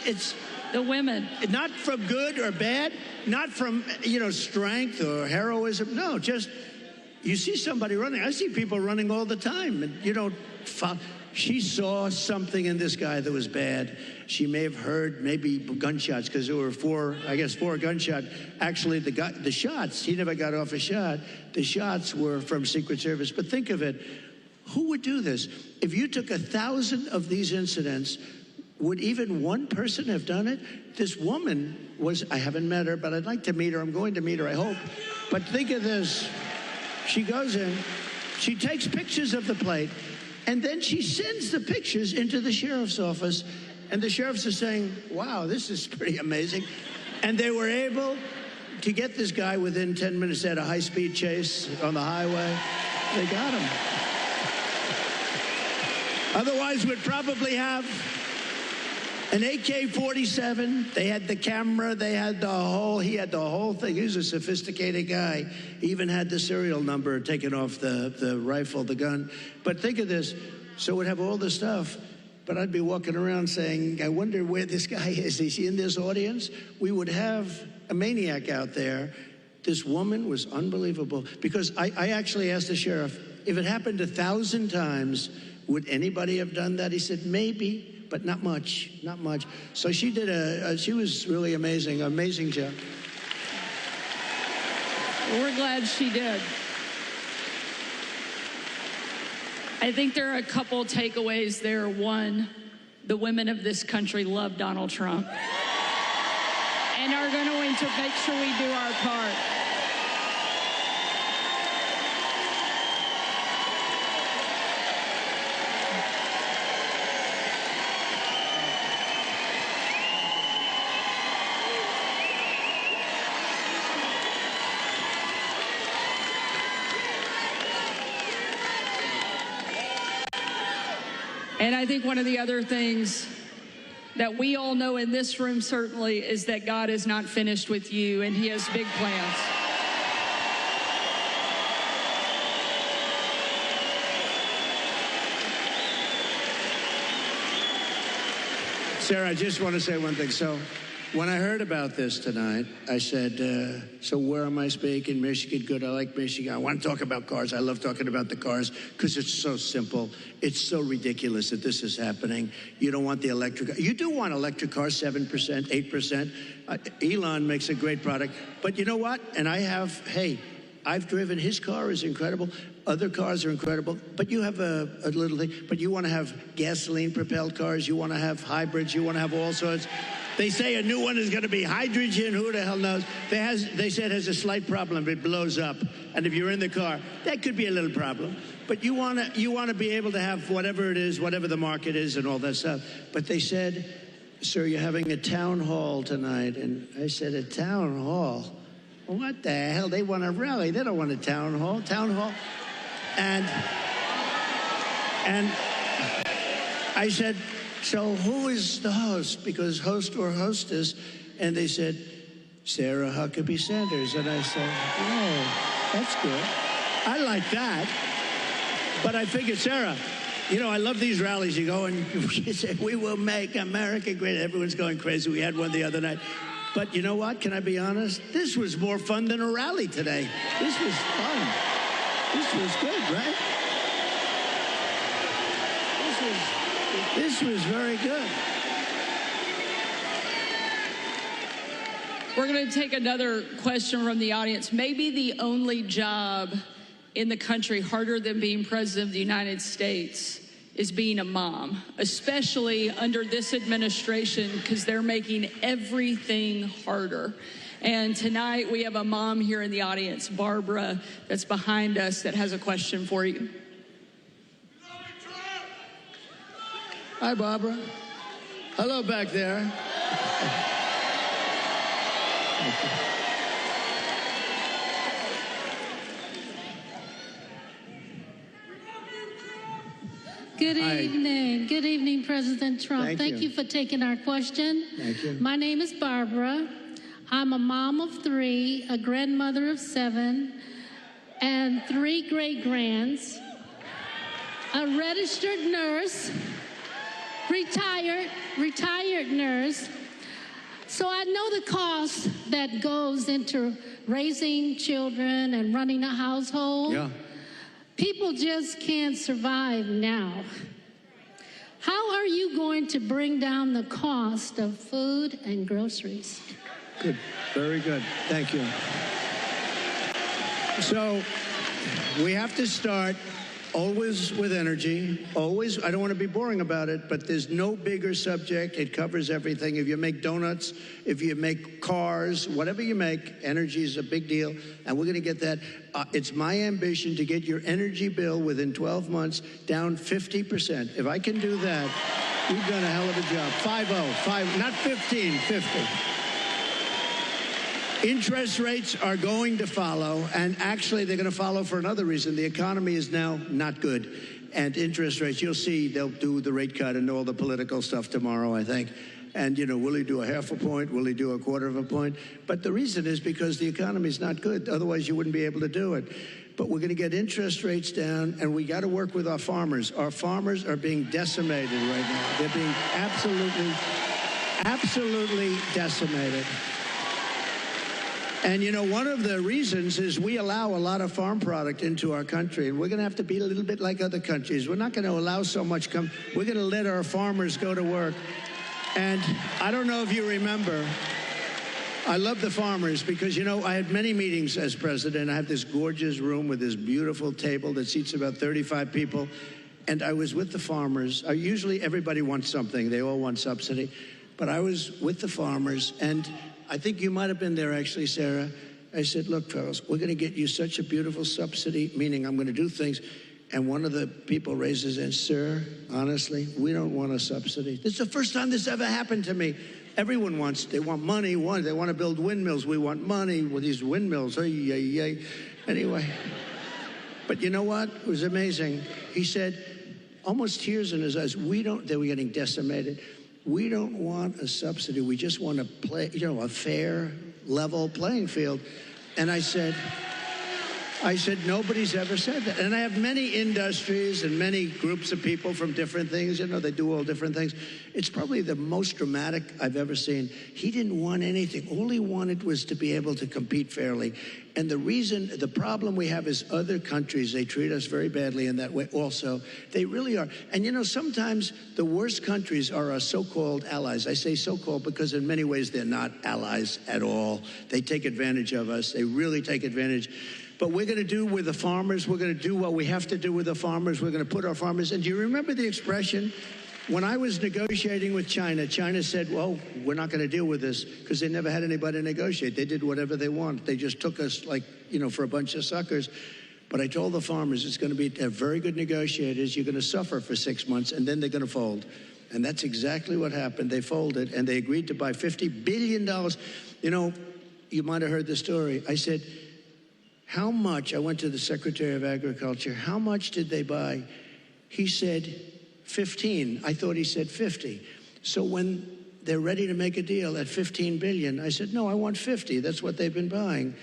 A: It's
B: the women.
A: Not from good or bad, not from, strength or heroism. No, just you see somebody running. I see people running all the time, and you don't follow. She saw something in this guy that was bad. She may have heard maybe gunshots, because there were four gunshots. Actually, the shots, he never got off a shot. The shots were from Secret Service. But think of it, who would do this? If you took 1,000 of these incidents, would even one person have done it? This woman was, I haven't met her, but I'd like to meet her. I'm going to meet her, I hope. But think of this. She goes in, she takes pictures of the plate, and then she sends the pictures into the sheriff's office. And the sheriffs are saying, wow, this is pretty amazing. And they were able to get this guy within 10 minutes. They had a high-speed chase on the highway. They got him. Otherwise, we'd probably have an AK-47. They had the camera. They had he had the whole thing. He was a sophisticated guy. He even had the serial number taken off the rifle, the gun. But think of this. So we'd have all this stuff, but I'd be walking around saying, I wonder where this guy is. Is he in this audience? We would have a maniac out there. This woman was unbelievable, because I actually asked the sheriff, if it happened 1,000 times, would anybody have done that? He said, maybe. But not much, not much. So she did she was really amazing job.
B: Well, we're glad she did. I think there are a couple takeaways there. One, the women of this country love Donald Trump and are going to make sure we do our part. And I think one of the other things that we all know in this room certainly is that God is not finished with you, and he has big plans.
A: Sarah, I just want to say one thing. So when I heard about this tonight, I said, so where am I speaking? Michigan, good. I like Michigan. I want to talk about cars. I love talking about the cars because it's so simple. It's so ridiculous that this is happening. You don't want the electric. You do want electric cars, 7%, 8%. Elon makes a great product. But you know what? And I've driven. His car is incredible. Other cars are incredible. But you have a little thing. But you want to have gasoline-propelled cars. You want to have hybrids. You want to have all sorts. They say a new one is going to be hydrogen. Who the hell knows? They said it has a slight problem. It blows up. And if you're in the car, that could be a little problem. But you want to be able to have whatever it is, whatever the market is and all that stuff. But they said, sir, you're having a town hall tonight. And I said, a town hall? What the hell? They want a rally. They don't want a town hall. Town hall. And I said, so who is the host? Because host or hostess. And they said, Sarah Huckabee Sanders. And I said, oh, that's good. I like that. But I figured, Sarah, you know, I love these rallies. You go and you say, we will make America great. Everyone's going crazy. We had one the other night. But you know what? Can I be honest? This was more fun than a rally today. This was fun. This was good, right? This was very good.
B: We're going to take another question from the audience. Maybe the only job in the country harder than being president of the United States is being a mom, especially under this administration, because they're making everything harder. And tonight we have a mom here in the audience, Barbara, that's behind us, that has a question for you.
A: Hi, Barbara. Hello back there.
D: Good evening. Good evening, President Trump. Thank you for taking our question.
A: Thank you.
D: My name is Barbara. I'm a mom of 3, a grandmother of 7, and 3 great-grands, a registered nurse, retired nurse. So I know the cost that goes into raising children and running a household.
A: Yeah.
D: People just can't survive now. How are you going to bring down the cost of food and groceries?
A: Good. Very good. Thank you. So we have to start always with energy. Always. I don't want to be boring about it, but there's no bigger subject. It covers everything. If you make donuts, if you make cars, whatever you make, energy is a big deal. And we're going to get that. It's my ambition to get your energy bill within 12 months down 50%. If I can do that, we've done a hell of a job. 5-0, not 15, 50. Interest rates are going to follow, and actually they're going to follow for another reason. The economy is now not good, and interest rates, you'll see they'll do the rate cut and all the political stuff tomorrow, I think. And, will he do a half a point? Will he do a quarter of a point? But the reason is because the economy is not good. Otherwise, you wouldn't be able to do it. But we're going to get interest rates down, and we got to work with our farmers. Our farmers are being decimated right now. They're being absolutely decimated. And, one of the reasons is we allow a lot of farm product into our country, and we're going to have to be a little bit like other countries. We're not going to allow so much come. We're going to let our farmers go to work. And I don't know if you remember, I love the farmers because, I had many meetings as president. I have this gorgeous room with this beautiful table that seats about 35 people. And I was with the farmers. Usually everybody wants something. They all want subsidy. But I was with the farmers, and I think you might have been there, actually, Sarah. I said, look, fellas, we're going to get you such a beautiful subsidy, meaning I'm going to do things. And one of the people raises in, sir, honestly, we don't want a subsidy. This is the first time this ever happened to me. Everyone they want money. They want to build windmills. We want money with these windmills. Anyway. But you know what? It was amazing. He said, almost tears in his eyes, they were getting decimated. We don't want a subsidy. We just want to play, a fair, level playing field. And I said, nobody's ever said that. And I have many industries and many groups of people from different things. They do all different things. It's probably the most dramatic I've ever seen. He didn't want anything. All he wanted was to be able to compete fairly. And the problem we have is other countries, they treat us very badly in that way also. They really are. And sometimes the worst countries are our so-called allies. I say so-called because in many ways they're not allies at all. They take advantage of us. They really take advantage. But we're going to do with the farmers. We're going to do what we have to do with the farmers. We're going to put our farmers. And do you remember the expression? When I was negotiating with China, China said, well, we're not going to deal with this because they never had anybody negotiate. They did whatever they want. They just took us for a bunch of suckers. But I told the farmers it's going to be very good negotiators. You're going to suffer for 6 months, and then they're going to fold. And that's exactly what happened. They folded, and they agreed to buy $50 billion. You might have heard the story. I said, how much? I went to the Secretary of Agriculture. How much did they buy? He said 15. I thought he said 50. So when they're ready to make a deal at 15 billion, I said, no, I want 50. That's what they've been buying.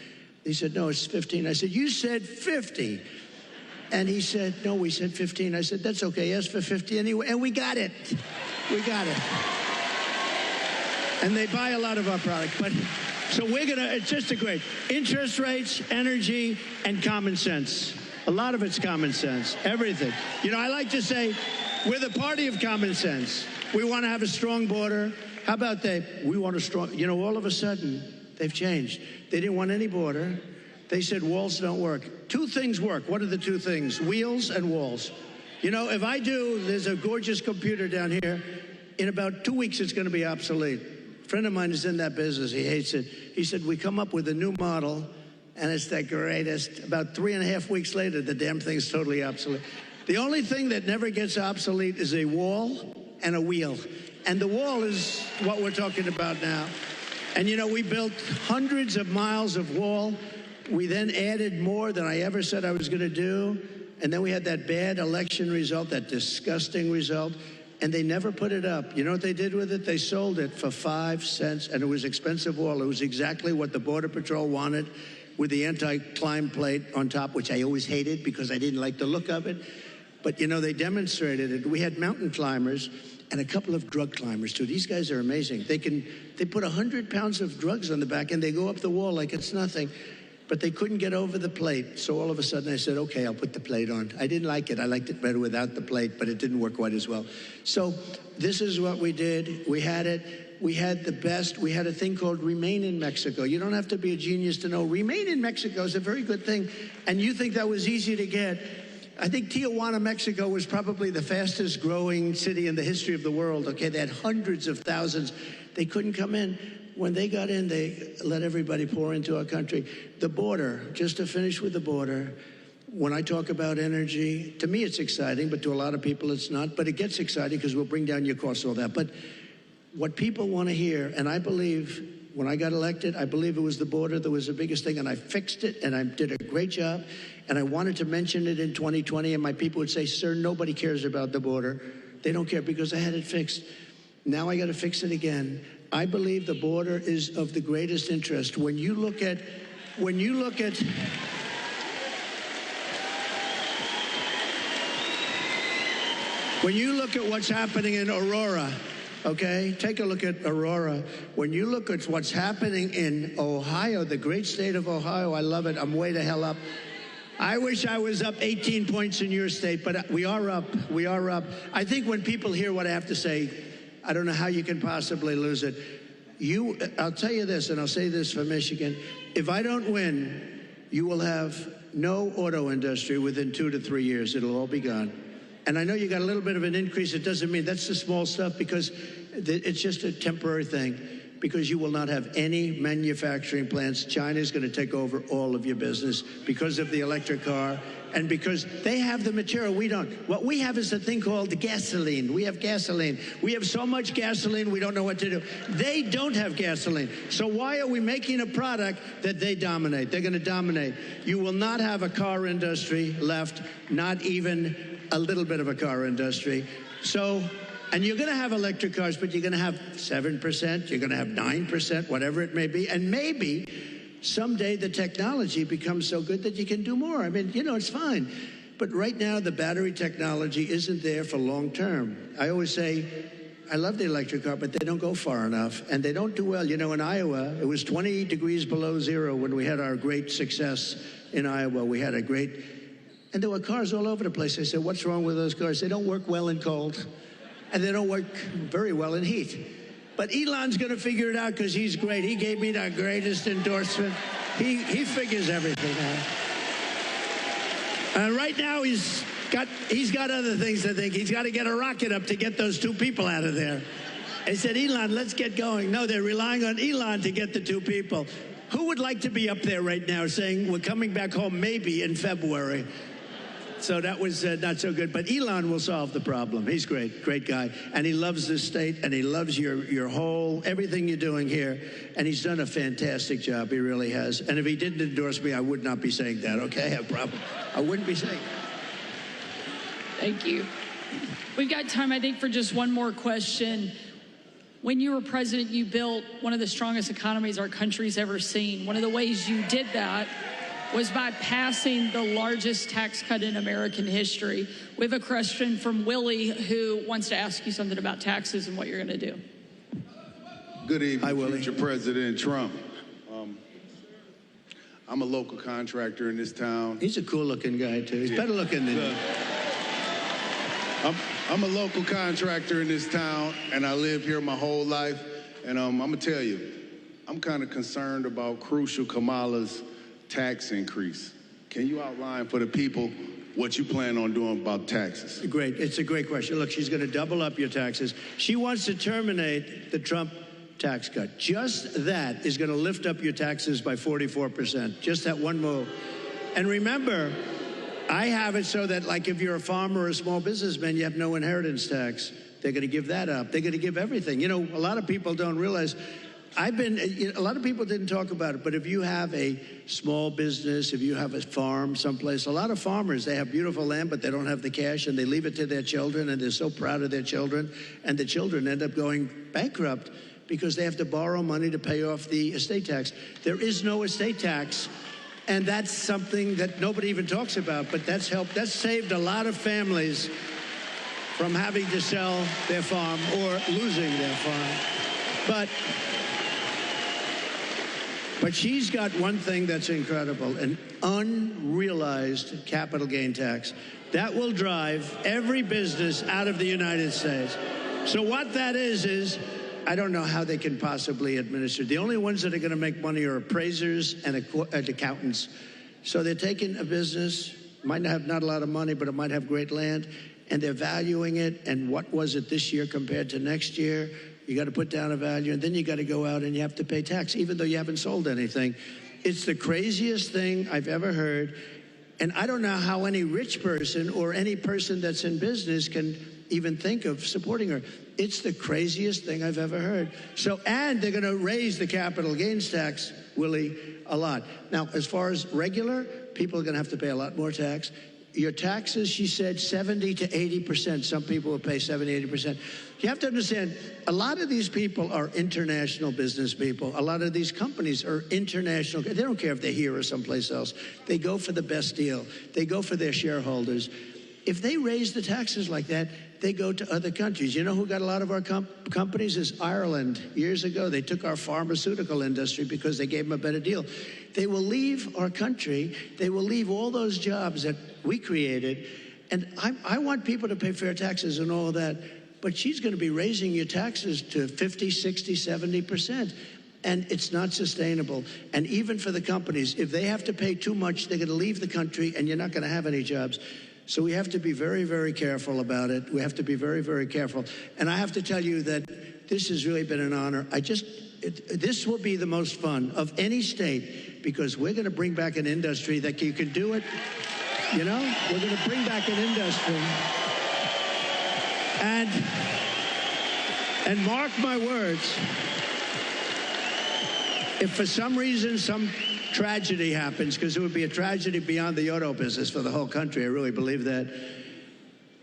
A: He said, no, it's 15. I said, you said 50. And he said, no, we said 15. I said, that's okay. Ask for 50 anyway. And we got it. We got it. And they buy a lot of our product. But so it's just a great interest rates, energy, and common sense. A lot of it's common sense, everything. I like to say we're the party of common sense. We want to have a strong border. How about we want a strong, all of a sudden they've changed. They didn't want any border. They said walls don't work. Two things work. What are the two things? Wheels and walls. If there's a gorgeous computer down here. In about 2 weeks, it's going to be obsolete. A friend of mine is in that business. He hates it. He said, we come up with a new model, and it's the greatest. About 3.5 weeks later, the damn thing's totally obsolete. The only thing that never gets obsolete is a wall and a wheel. And the wall is what we're talking about now. And, we built hundreds of miles of wall. We then added more than I ever said I was going to do. And then we had that bad election result, that disgusting result. And they never put it up. You know what they did with it? They sold it for 5 cents, and it was expensive wall. It was exactly what the Border Patrol wanted, with the anti-climb plate on top, which I always hated because I didn't like the look of it. But, they demonstrated it. We had mountain climbers, and a couple of drug climbers too. These guys are amazing. They put 100 pounds of drugs on the back and they go up the wall like it's nothing. But they couldn't get over the plate. So all of a sudden I said, okay, I'll put the plate on. I didn't like it. I liked it better without the plate, but it didn't work quite as well. So this is what we did. We had it. We had the best. We had a thing called Remain in Mexico. You don't have to be a genius to know Remain in Mexico is a very good thing. And you think that was easy to get. I think Tijuana, Mexico was probably the fastest growing city in the history of the world. Okay, they had hundreds of thousands. They couldn't come in. When they got in, they let everybody pour into our country. The border, just to finish with the border, when I talk about energy, to me it's exciting, but to a lot of people it's not. But it gets exciting because we'll bring down your costs, all that. But what people want to hear, and I believe when I got elected, I believe it was the border that was the biggest thing, and I fixed it, and I did a great job. And I wanted to mention it in 2020, and my people would say, sir, nobody cares about the border. They don't care because I had it fixed. Now I got to fix it again. I believe the border is of the greatest interest. When you look at what's happening in Aurora, okay? Take a look at Aurora. When you look at what's happening in Ohio, the great state of Ohio, I love it. I'm way the hell up. I wish I was up 18 points in your state, but we are up. We are up. I think when people hear what I have to say, I don't know how you can possibly lose it. I'll tell you this, and I'll say this for Michigan. If I don't win, you will have no auto industry within 2 to 3 years. It'll all be gone. And I know you got a little bit of an increase. It doesn't mean that's the small stuff because it's just a temporary thing. Because you will not have any manufacturing plants. China's going to take over all of your business because of the electric car and because they have the material we don't. What we have is a thing called gasoline. We have gasoline. We have so much gasoline we don't know what to do. They don't have gasoline. So why are we making a product that they dominate? They're going to dominate. You will not have a car industry left, not even a little bit of a car industry. And you're going to have electric cars, but you're going to have 7%, you're going to have 9%, whatever it may be. And maybe someday the technology becomes so good that you can do more. I mean, it's fine. But right now, the battery technology isn't there for long term. I always say, I love the electric car, but they don't go far enough. And they don't do well. In Iowa, it was 20 degrees below zero when we had our great success in Iowa. We had a great, and there were cars all over the place. I said, what's wrong with those cars? They don't work well in cold. And they don't work very well in heat. But Elon's going to figure it out because he's great. He gave me the greatest endorsement. He figures everything out. And right now he's got other things to think. He's got to get a rocket up to get those 2 people out of there. I said, Elon, let's get going. No, they're relying on Elon to get the 2 people. Who would like to be up there right now saying we're coming back home maybe in February? So that was not so good. But Elon will solve the problem. He's great guy. And he loves this state, and he loves your everything you're doing here. And he's done a fantastic job. He really has. And if he didn't endorse me, I would not be saying that, okay? I wouldn't be saying that.
B: Thank you. We've got time, I think, for just one more question. When you were president, you built one of the strongest economies our country's ever seen. One of the ways you did that was by passing the largest tax cut in American history. We have a question from Willie who wants to ask you something about taxes and what you're going to do.
E: Good evening,
A: Hi, Willie.
E: future President Trump. I'm a local contractor in this town.
A: He's a cool-looking guy, too. He's better looking than you.
E: I'm a local contractor in this town, and I live here my whole life. And I'm going to tell you, I'm kind of concerned about crucial Kamala's tax increase. Can you outline for the people what you plan on doing about taxes?
A: Great. It's a great question. Look, she's going to double up your taxes. She wants to terminate the Trump tax cut. Just that is going to lift up your taxes by 44%. Just that one move. And remember, I have it so that, like, if you're a farmer or a small businessman, you have no inheritance tax. They're going to give that up. They're going to give everything. A lot of people don't realize a lot of people didn't talk about it, but if you have a small business, if you have a farm someplace, a lot of farmers, they have beautiful land, but they don't have the cash, and they leave it to their children, and they're so proud of their children, and the children end up going bankrupt because they have to borrow money to pay off the estate tax. There is no estate tax, and that's something that nobody even talks about, but that's helped. That's saved a lot of families. from having to sell their farm or losing their farm. But she's got one thing that's incredible, an unrealized capital gain tax. That will drive every business out of the United States. So what that is I don't know how they can possibly administer. The only ones that are going to make money are appraisers and accountants. So they're taking a business, might have not a lot of money, but it might have great land, and they're valuing it. And what was it this year compared to next year? You got to put down a value, and then you got to go out and you have to pay tax, even though you haven't sold anything. It's the craziest thing I've ever heard. And I don't know how any rich person or any person that's in business can even think of supporting her. It's the craziest thing I've ever heard. So, and they're going to raise the capital gains tax, Willie, a lot. Now, as far as regular, people are going to have to pay a lot more tax. Your taxes, she said, 70 to 80%. Some people will pay 70, 80%. You have to understand, a lot of these people are international business people. A lot of these companies are international. They don't care if they're here or someplace else. They go for the best deal. They go for their shareholders. If they raise the taxes like that, they go to other countries. You know who got a lot of our companies is Ireland. Years ago, they took our pharmaceutical industry because they gave them a better deal. They will leave our country. They will leave all those jobs that we created. And I want people to pay fair taxes and all of that. But she's going to be raising your taxes to 50, 60, 70%. And it's not sustainable. And even for the companies, if they have to pay too much, they're going to leave the country and you're not going to have any jobs. So we have to be very, very careful about it. We have to be very, very careful. And I have to tell you that this has really been an honor. This will be the most fun of any state because we're going to bring back an industry that you can do it. You know, we're going to bring back an industry. And mark my words, if for some reason some tragedy happens, because it would be a tragedy beyond the auto business for the whole country, I really believe that.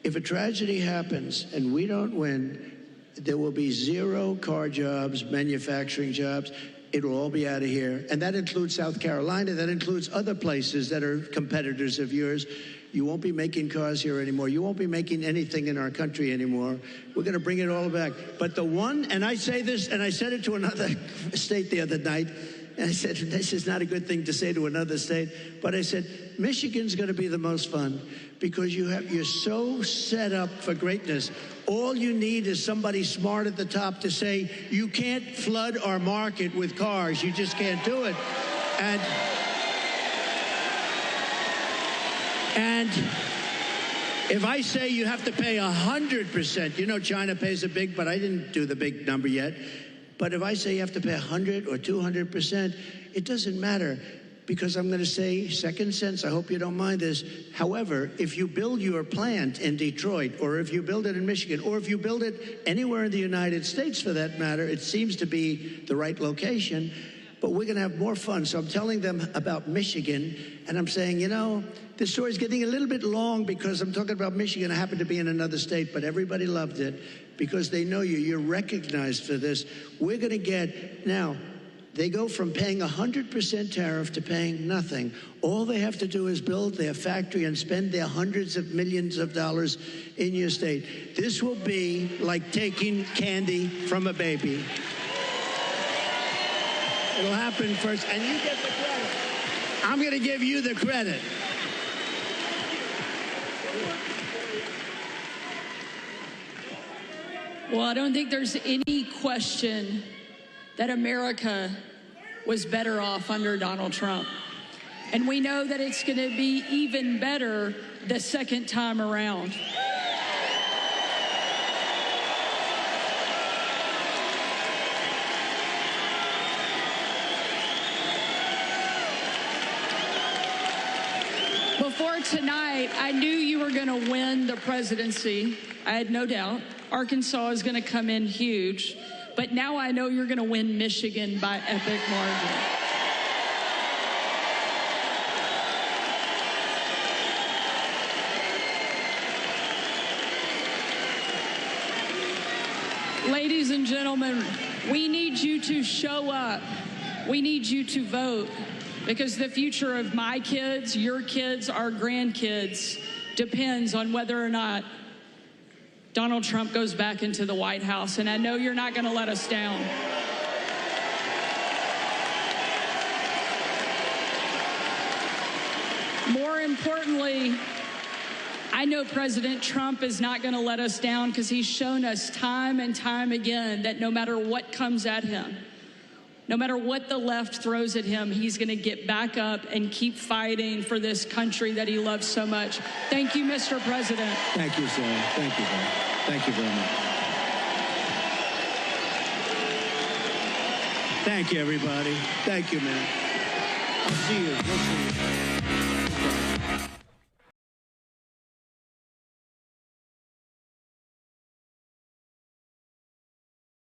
A: If a tragedy happens and we don't win, there will be 0 car jobs, manufacturing jobs. It will all be out of here. And that includes South Carolina. That includes other places that are competitors of yours. You won't be making cars here anymore. You won't be making anything in our country anymore. We're going to bring it all back. But the one, and I say this, and I said it to another state the other night, and I said, this is not a good thing to say to another state, but I said, Michigan's going to be the most fun because you're so set up for greatness. All you need is somebody smart at the top to say, you can't flood our market with cars. You just can't do it. And if I say you have to pay 100%, you know China pays a big, but I didn't do the big number yet. But if I say you have to pay 100 or 200%, it doesn't matter because I'm going to say, second sense, I hope you don't mind this. However, if you build your plant in Detroit, or if you build it in Michigan, or if you build it anywhere in the United States for that matter, it seems to be the right location, but we're going to have more fun. So I'm telling them about Michigan, and I'm saying, you know, this story's getting a little bit long because I'm talking about Michigan. I happen to be in another state, but everybody loved it because they know you. You're recognized for this. We're going to get, now, they go from paying 100% tariff to paying nothing. All they have to do is build their factory and spend their hundreds of millions of dollars in your state. This will be like taking candy from a baby. It'll happen first, and you get the credit. I'm going to give you the credit.
B: Well, I don't think there's any question that America was better off under Donald Trump. And we know that it's going to be even better the second time around. Before tonight, I knew you were going to win the presidency. I had no doubt. Arkansas is going to come in huge. But now I know you're going to win Michigan by epic margin. Ladies and gentlemen, we need you to show up. We need you to vote because the future of my kids, your kids, our grandkids depends on whether or not Donald Trump goes back into the White House, and I know you're not going to let us down. More importantly, I know President Trump is not going to let us down because he's shown us time and time again that no matter what comes at him, no matter what the left throws at him, he's going to get back up and keep fighting for this country that he loves so much. Thank you, Mr. President.
A: Thank you, Sarah. Thank you, Sarah. Thank you very much. Thank you, everybody. Thank you, man. I'll see you. We'll see you.